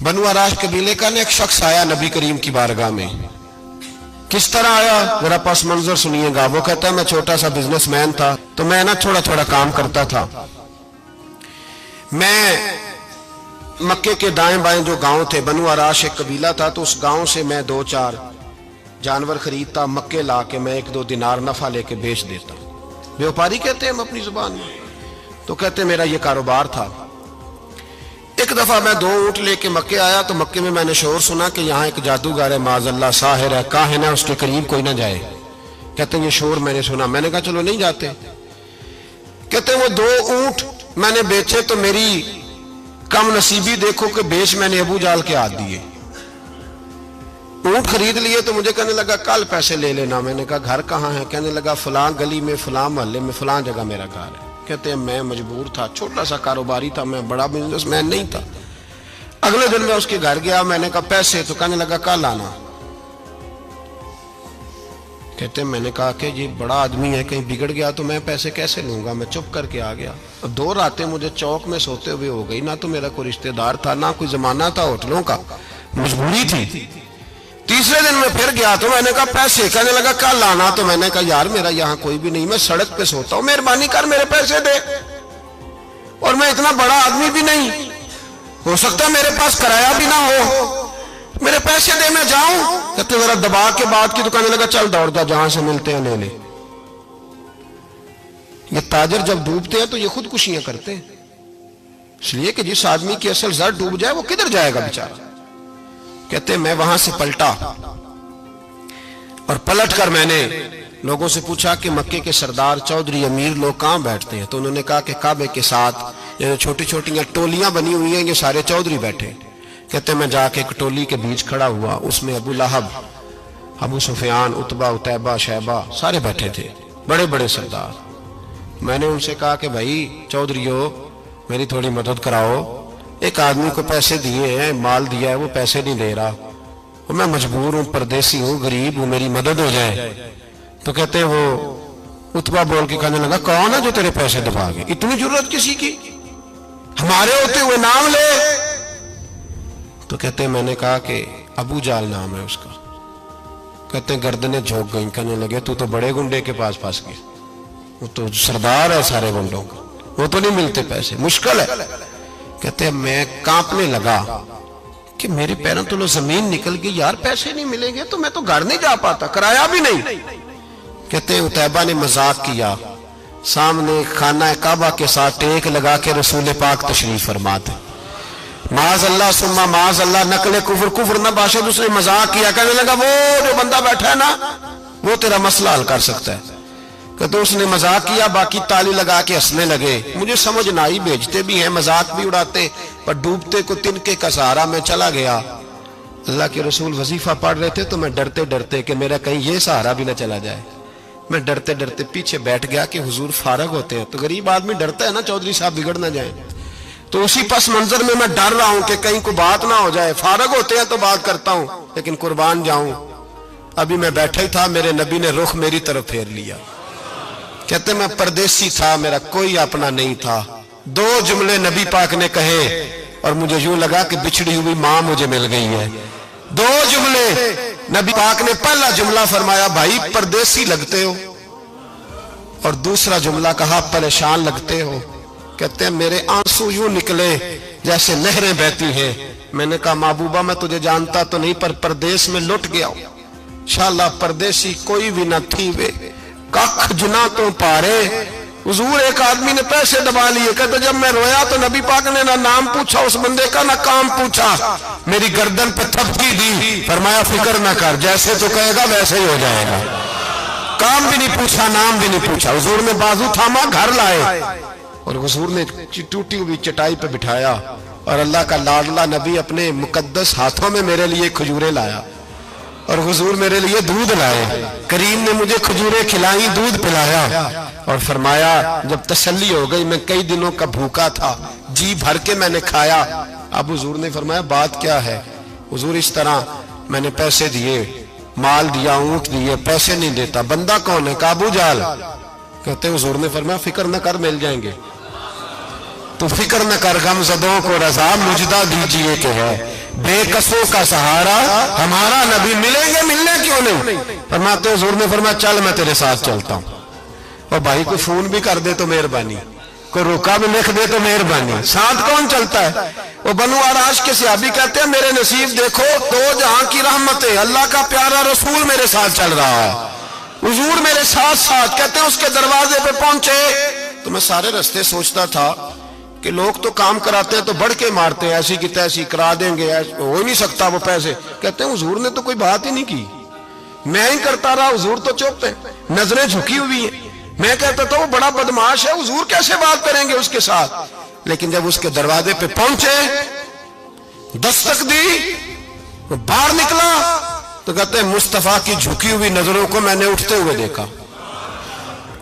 بنو عراش قبیلے کا ایک شخص آیا نبی کریم کی بارگاہ میں. کس طرح آیا ذرا پس منظر سنیے گا. وہ کہتا ہے میں چھوٹا سا بزنس مین تھا تو میں تھوڑا تھوڑا کام کرتا تھا. میں مکے کے دائیں بائیں جو گاؤں تھے، بنو عراش ایک قبیلہ تھا، تو اس گاؤں سے میں 2-4 جانور خریدتا، مکے لا کے میں 1-2 دینار نفع لے کے بیچ دیتا. بیوپاری کہتے ہیں ہم اپنی زبان میں. تو کہتے ہیں میرا یہ کاروبار تھا. ایک دفعہ میں 2 اونٹ لے کے مکے آیا تو مکے میں نے شور سنا کہ یہاں ایک جادوگر ہے، معاذ اللہ ساحر ہے، کاہن ہے، اس کے قریب کوئی نہ جائے. کہتے ہیں یہ شور میں نے سنا. میں نے کہا چلو نہیں جاتے. کہتے ہیں وہ 2 اونٹ میں نے بیچے تو میری کم نصیبی دیکھو کہ بیچ میں نے ابو جال کے ہاتھ دیے. اونٹ خرید لیے تو مجھے کہنے لگا کل پیسے لے لینا. میں نے کہا گھر کہاں ہے؟ کہنے لگا فلاں گلی میں، فلاں محلے میں، فلاں جگہ میرا گھر ہے. کہتے ہیں میں مجبور تھا، چھوٹا سا کاروباری تھا، میں بڑا بزنس مین نہیں تھا. اگلے دن میں اس کے گھر گیا. میں نے کہا پیسے؟ تو کہنے لگا کل آنا. کہتے ہیں میں نے کہا کہ یہ بڑا آدمی ہے، کہیں بگڑ گیا تو میں پیسے کیسے لوں گا. میں چپ کر کے آ گیا. اب 2 راتیں مجھے چوک میں سوتے ہوئے ہو گئی. نہ تو میرا کوئی رشتہ دار تھا، نہ کوئی زمانہ تھا ہوٹلوں کا، مجبوری تھی. تیسرے دن میں پھر گیا تو میں نے کہا پیسے؟ کہنے لگا کل آنا. تو میں نے کہا یار میرا یہاں کوئی بھی نہیں، میں سڑک پہ سوتا ہوں، مہربانی کر میرے پیسے دے. اور میں اتنا بڑا آدمی بھی نہیں، ہو سکتا میرے پاس کرایہ بھی نہ ہو، میرے پیسے دے میں جاؤں. کہتے ذرا دبا کے بات کی تو کہنے لگا چل دوڑ جا، جہاں سے ملتے ہیں لے لے. یہ تاجر جب ڈوبتے ہیں تو یہ خودکشیاں کرتے ہیں، اس لیے کہ جس آدمی کی اصل زر ڈوب جائے وہ کدھر جائے گا بیچارہ. کہتے ہیں میں وہاں سے پلٹا اور پلٹ کر میں نے لوگوں سے پوچھا کہ مکے کے سردار، چودھری، امیر لوگ کہاں بیٹھتے ہیں؟ تو انہوں نے کہا کہ کعبے کے ساتھ یہ چھوٹی چھوٹی ٹولیاں بنی ہوئی ہیں، یہ سارے چودھری بیٹھے. کہتے ہیں میں جا کے ایک ٹولی کے بیچ کھڑا ہوا. اس میں ابو لہب، ابو سفیان، عتبہ، عتیبہ، شیبہ سارے بیٹھے تھے، بڑے بڑے سردار. میں نے ان سے کہا کہ بھائی چودھریو میری تھوڑی مدد کراؤ. ایک آدمی کو پیسے دیے ہیں، مال دیا ہے، وہ پیسے نہیں دے رہا، میں مجبور ہوں، پردیسی ہوں، غریب ہوں، میری مدد ہو جائے. تو کہتے ہیں وہ عتبہ بول کے کہنے لگا کون ہے جو تیرے پیسے دبا گئے؟ اتنی ضرورت کسی کی؟ ہمارے ہوتے ہوئے نام لے. تو کہتے ہیں میں نے کہا کہ ابو جال نام ہے اس کا. کہتے ہیں گردنیں جھوک گئیں. کہنے لگے تو بڑے گنڈے کے پاس پھنس گئے، وہ تو سردار ہے سارے گنڈوں کا، وہ تو نہیں ملتے پیسے، مشکل ہے. کہتے ہیں میں کانپنے لگا کہ میرے پیروں تو زمین نکل گئی، یار پیسے نہیں ملیں گے تو میں تو گھر نہیں جا پاتا، کرایہ بھی نہیں. کہتے ہیں عتیبہ نے مذاق کیا. سامنے خانہ کعبہ کے ساتھ ٹیک لگا کے رسول پاک تشریف فرماتے، معاذ اللہ ثم معاذ اللہ، نقل کفر نہ باشد. اس نے مذاق کیا. کہنے لگا وہ جو بندہ بیٹھا ہے نا وہ تیرا مسئلہ حل کر سکتا ہے. کہتے اس نے مذاق کیا، باقی تالی لگا کے ہنسنے لگے. مجھے سمجھ نہ آئی، بھیجتے بھی ہیں، مذاق بھی اڑاتے، پر ڈوبتے کو تنکے کا سہارا میں چلا گیا. اللہ کے رسول وظیفہ پڑھ رہے تھے تو میں ڈرتے ڈرتے کہ میرا کہیں یہ سہارا بھی نہ چلا جائے، میں ڈرتے ڈرتے پیچھے بیٹھ گیا کہ حضور فارغ ہوتے ہیں. تو غریب آدمی ڈرتا ہے نا چودھری صاحب بگڑ نہ جائیں. تو اسی پس منظر میں ڈر رہا ہوں کہ کہیں کوئی بات نہ ہو جائے. فارغ ہوتے ہیں تو بات کرتا ہوں، لیکن قربان جاؤں ابھی میں بیٹھا ہی تھا، میرے نبی نے رخ میری طرف پھیر لیا. کہتے میں پردیسی تھا، میرا کوئی اپنا نہیں تھا. 2 جملے نبی پاک نے کہے اور مجھے یوں لگا کہ بچھڑی ہوئی ماں مجھے مل گئی ہے. 2 جملے نبی پاک نے. پہلا جملہ فرمایا بھائی پردیسی لگتے ہو، اور دوسرا جملہ کہا پریشان لگتے ہو. کہتے ہیں میرے آنسو یوں نکلے جیسے نہریں بہتی ہیں. میں نے کہا محبوبہ میں تجھے جانتا تو نہیں، پر پردیس میں لٹ گیا ہوں. انشاءاللہ پردیسی کوئی بھی نہ تھی وے کخ جنا تو پارے. حضور ایک آدمی نے پیسے دبا لیے. کہتے جب میں رویا تو نبی پاک نے نہ نام پوچھا اس بندے کا، نہ کام پوچھا، میری گردن پہ تھپکی دی. فرمایا فکر نہ کر، جیسے تو کہے گا ویسے ہی ہو جائے گا. کام بھی نہیں پوچھا، نام بھی نہیں پوچھا. حضور نے بازو تھاما، گھر لائے، اور حضور نے ٹوٹی ہوئی چٹائی پہ بٹھایا، اور اللہ کا لاڈلا نبی اپنے مقدس ہاتھوں میں میرے لیے کھجوریں لایا، اور حضور میرے لیے دودھ لائے. کریم نے مجھے کھجوریں کھلائیں، دودھ پلایا، اور فرمایا جب تسلی ہو گئی، میں کئی دنوں کا بھوکا تھا، جی بھر کے میں نے کھایا. اب حضور نے فرمایا بات کیا ہے؟ حضور اس طرح میں نے پیسے دیے، مال دیا، اونٹ دیے، پیسے نہیں دیتا. بندہ کون ہے؟ ابو جال. کہتے حضور نے فرمایا فکر نہ کر، مل جائیں گے. تو فکر نہ کر، غم زدوں کو رضا مجدہ دیجئے کہ ہے. بے کسوں کا سہارا ہمارا نبی، ملیں گے ملنے کیوں نہیں؟ فرماتے حضور نے فرمایا چل میں تیرے ساتھ چلتا ہوں۔ اور بھائی کو فون بھی کر دے تو مہربانی، کوئی روکا بھی لکھ دے تو مہربانی، ساتھ کون چلتا ہے؟ وہ بنو آراش کے صحابی کہتے ہیں میرے نصیب دیکھو، دو جہاں کی رحمتیں، اللہ کا پیارا رسول میرے ساتھ چل رہا ہے، حضور میرے ساتھ ساتھ۔ کہتے ہیں اس کے دروازے پہ پہنچے تو میں سارے رستے سوچتا تھا کہ لوگ تو کام کراتے ہیں تو بڑھ کے مارتے ہیں، ایسی کی تیسی کرا دیں گے، ہو ہی نہیں سکتا وہ پیسے۔ کہتے ہیں حضور نے تو کوئی بات ہی نہیں کی، میں ہی کرتا رہا، حضور تو چپ ہیں، نظریں جھکی ہوئی ہیں۔ میں کہتا تھا وہ بڑا بدماش ہے، حضور کیسے بات کریں گے اس کے ساتھ؟ لیکن جب اس کے دروازے پہ پہنچے، دستک دی، وہ باہر نکلا تو کہتے ہیں مصطفیٰ کی جھکی ہوئی نظروں کو میں نے اٹھتے ہوئے دیکھا۔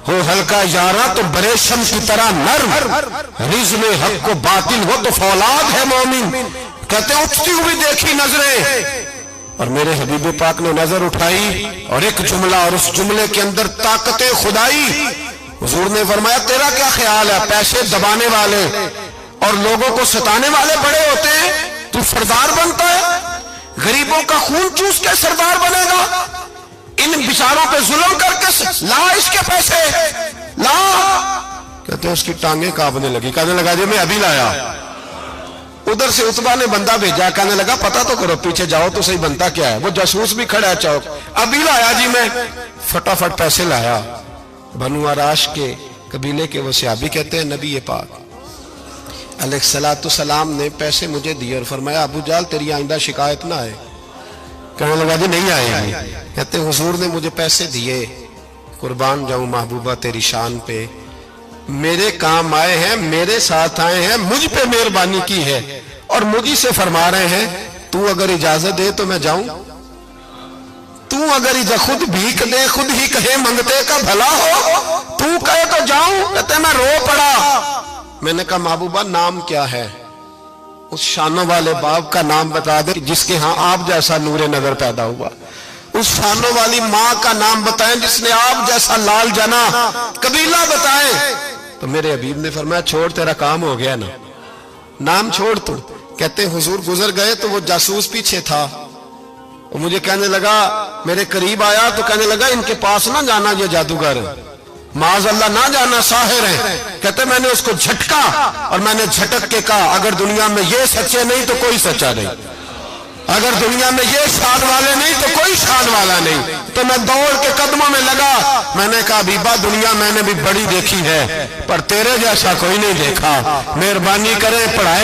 ہو ہلکا یارا تو بریشم کی طرح نرم، رزم حق کو باطل ہو تو فولاد ہے مومن۔ کہتے ہیں اٹھتی ہوئی دیکھی نظریں، اور میرے حبیب پاک نے نظر اٹھائی اور ایک جملہ، اور اس جملے کے اندر طاقت خدائی۔ حضور نے فرمایا تیرا کیا خیال ہے؟ پیسے دبانے والے اور لوگوں کو ستانے والے بڑے ہوتے ہیں، تو سردار بنتا ہے؟ غریبوں کا خون چوس کے سردار بنے گا؟ ان بیچاروں پہ ظلم کر کے لا اس کے پیسے لا۔ کہتے ہیں اس کی ٹانگیں کانپنے لگی، کہنے لگا جی میں ابھی لایا۔ ادھر سے عتبہ نے بندہ بھیجا، کہنے لگا پتہ تو کرو، پیچھے جاؤ تو صحیح بنتا کیا ہے۔ وہ جاسوس بھی کھڑا ہے چوک، ابھی لایا جی میں، فٹافٹ پیسے لایا۔ بنو آراش کے قبیلے کے وہ صحابی کہتے ہیں نبی پاک علیہ السلام نے پیسے مجھے دیے اور فرمایا ابو جال تیری آئندہ شکایت نہ آئے۔ کہنے لگا جی نہیں آئے گی۔ کہتے ہیں حضور نے مجھے پیسے دیے، قربان جاؤں محبوبہ تیری شان پہ، میرے کام آئے ہیں، میرے ساتھ آئے ہیں، مجھ پہ مہربانی کی ہے، اور مجھے سے فرما رہے ہیں تو اگر اجازت دے تو میں جاؤں، تو اگر خود بھیک دے، خود ہی کہے منگتے کا بھلا ہو، تو کہے تو جاؤں۔ کہتے ہیں میں رو پڑا۔ میں نے کہا محبوبہ نام کیا ہے؟ اس شانوں والے باپ کا نام بتا دے جس کے ہاں آپ جیسا نور نظر پیدا ہوا، اس شانوں والی ماں کا نام بتائیں جس نے آپ جیسا لال جنا، قبیلہ بتائیں۔ تو میرے حبیب نے فرمایا چھوڑ تیرا کام ہو گیا نا، نام چھوڑ تو۔ کہتے ہیں حضور گزر گئے تو وہ جاسوس پیچھے تھا، وہ مجھے کہنے لگا، میرے قریب آیا تو کہنے لگا ان کے پاس نہ جانا، یہ جادوگر معاذ اللہ نہ جانا، ساحر ہیں۔ کہتے میں نے اس کو جھٹکا اور میں نے جھٹک کے کہا اگر دنیا میں یہ سچے نہیں تو کوئی سچا نہیں، اگر دنیا میں یہ شان والے نہیں تو کوئی شان والا نہیں۔ تو میں دوڑ کے قدموں میں لگا، میں نے کہا حبیبہ دنیا میں نے بھی بڑی دیکھی ہے پر تیرے جیسا کوئی نہیں دیکھا، مہربانی کریں پڑھائے